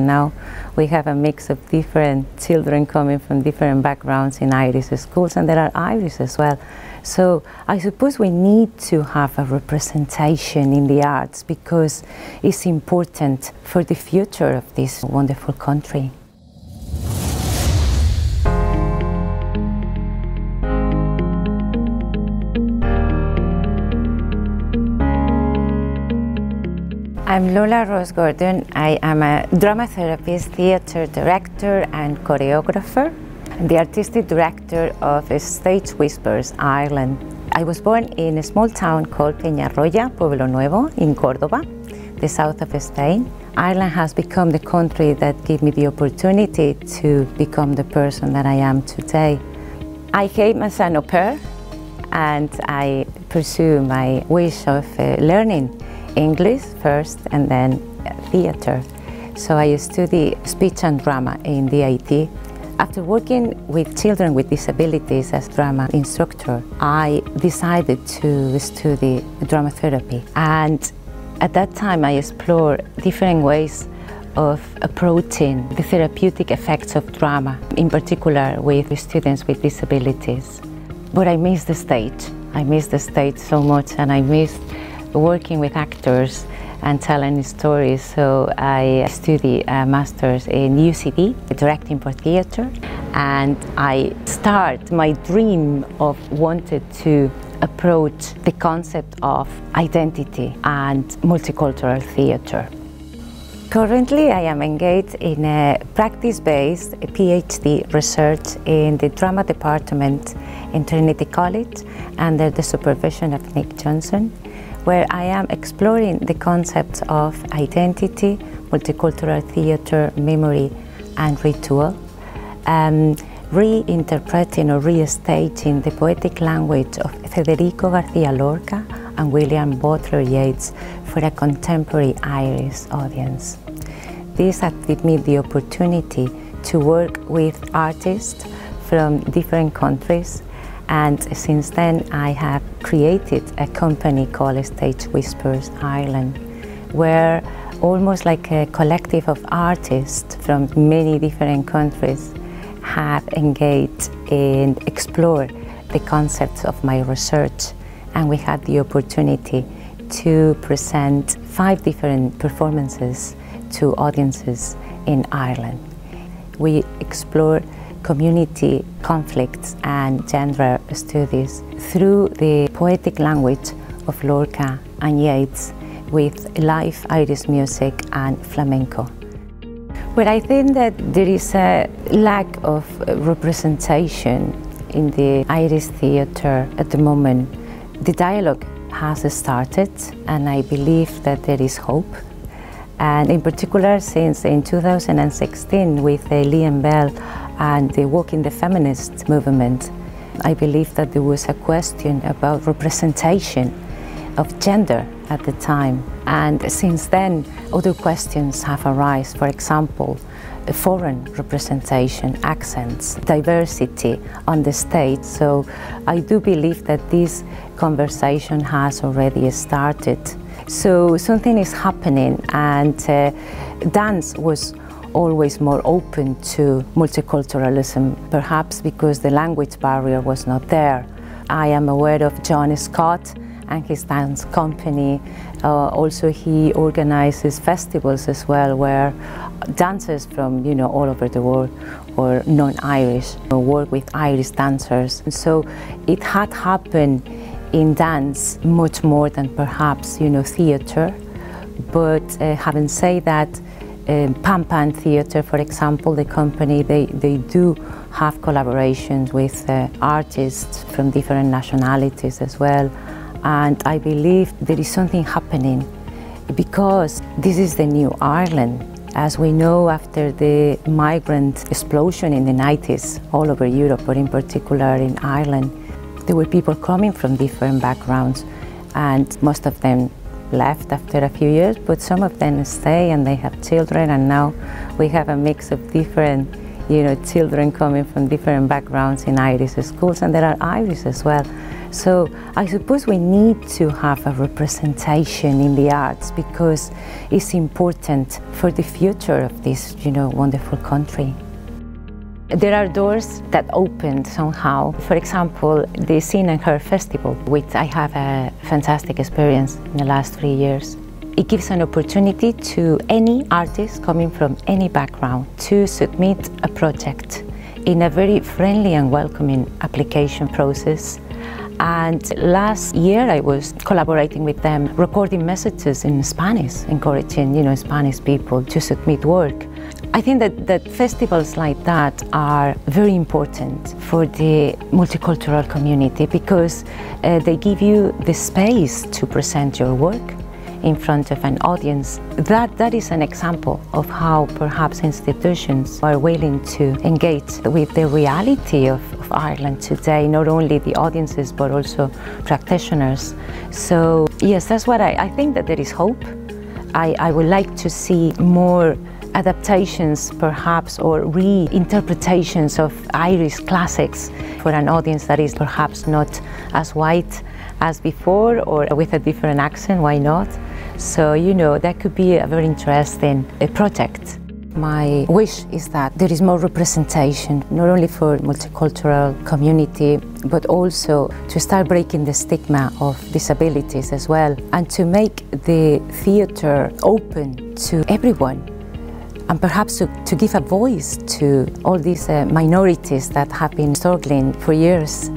Now we have a mix of different children coming from different backgrounds in Irish schools, and there are Irish as well. So I suppose we need to have a representation in the arts because it's important for the future of this wonderful country. I'm Lola Ros Gordon. I am a dramatherapist, theatre director and choreographer, and the artistic director of Stage Whispers, Ireland. I was born in a small town called Peñarroya, Pueblo Nuevo, in Cordoba, the south of Spain. Ireland has become the country that gave me the opportunity to become the person that I am today. I came as an au pair, and I pursue my wish of learning English first and then theatre. So I study speech and drama in DIT. After working with children with disabilities as drama instructor, I decided to study dramatherapy. And at that time I explored different ways of approaching the therapeutic effects of drama, in particular with students with disabilities. But I missed the stage. I missed the stage so much, and I missed working with actors and telling stories. So I studied a master's in UCD, directing for theatre, and I start my dream of wanting to approach the concept of identity and multicultural theatre. Currently, I am engaged in a practice-based PhD research in the drama department in Trinity College under the supervision of Nick Johnson, where I am exploring the concepts of identity, multicultural theatre, memory and ritual, reinterpreting or restaging the poetic language of Federico García Lorca and William Butler Yeats for a contemporary Irish audience. This has given me the opportunity to work with artists from different countries, and since then I have created a company called Stage Whispers Ireland, where almost like a collective of artists from many different countries have engaged and explored the concepts of my research, and we had the opportunity to present 5 different performances to audiences in Ireland. We explored community conflicts and gender studies through the poetic language of Lorca and Yeats with live Irish music and flamenco. But I think that there is a lack of representation in the Irish theatre at the moment. The dialogue has started, and I believe that there is hope. And in particular, since in 2016 with Liam Bell and the Walk in the Feminist movement, I believe that there was a question about representation of gender at the time. And since then, other questions have arisen. For example, foreign representation, accents, diversity on the stage. So I do believe that this conversation has already started. So something is happening, and dance was always more open to multiculturalism, perhaps because the language barrier was not there. I am aware of John Scott and his dance company. Also, he organizes festivals as well, where dancers from all over the world or non-Irish work with Irish dancers. And so it had happened in dance much more than perhaps theatre. But having said that, Pan Pan Theatre, for example, the company, they do have collaborations with artists from different nationalities as well. And I believe there is something happening because this is the new Ireland. As we know, after the migrant explosion in the 90s all over Europe, but in particular in Ireland, there were people coming from different backgrounds, and most of them left after a few years, but some of them stay and they have children, and now we have a mix of different children coming from different backgrounds in Irish schools, and there are Irish as well. So I suppose we need to have a representation in the arts because it's important for the future of this, wonderful country. There are doors that opened somehow. For example, the Scene and Hair Festival, which I have a fantastic experience in the last 3 years. It gives an opportunity to any artist coming from any background to submit a project in a very friendly and welcoming application process. And last year I was collaborating with them, recording messages in Spanish, encouraging Spanish people to submit work. I think that festivals like that are very important for the multicultural community because they give you the space to present your work in front of an audience. That is an example of how perhaps institutions are willing to engage with the reality of Ireland today, not only the audiences but also practitioners. So yes, that's what I think, that there is hope. I would like to see more adaptations perhaps, or reinterpretations of Irish classics for an audience that is perhaps not as white as before, or with a different accent, why not? So that could be a very interesting project. My wish is that there is more representation, not only for multicultural community, but also to start breaking the stigma of disabilities as well, and to make the theatre open to everyone, and perhaps to give a voice to all these minorities that have been struggling for years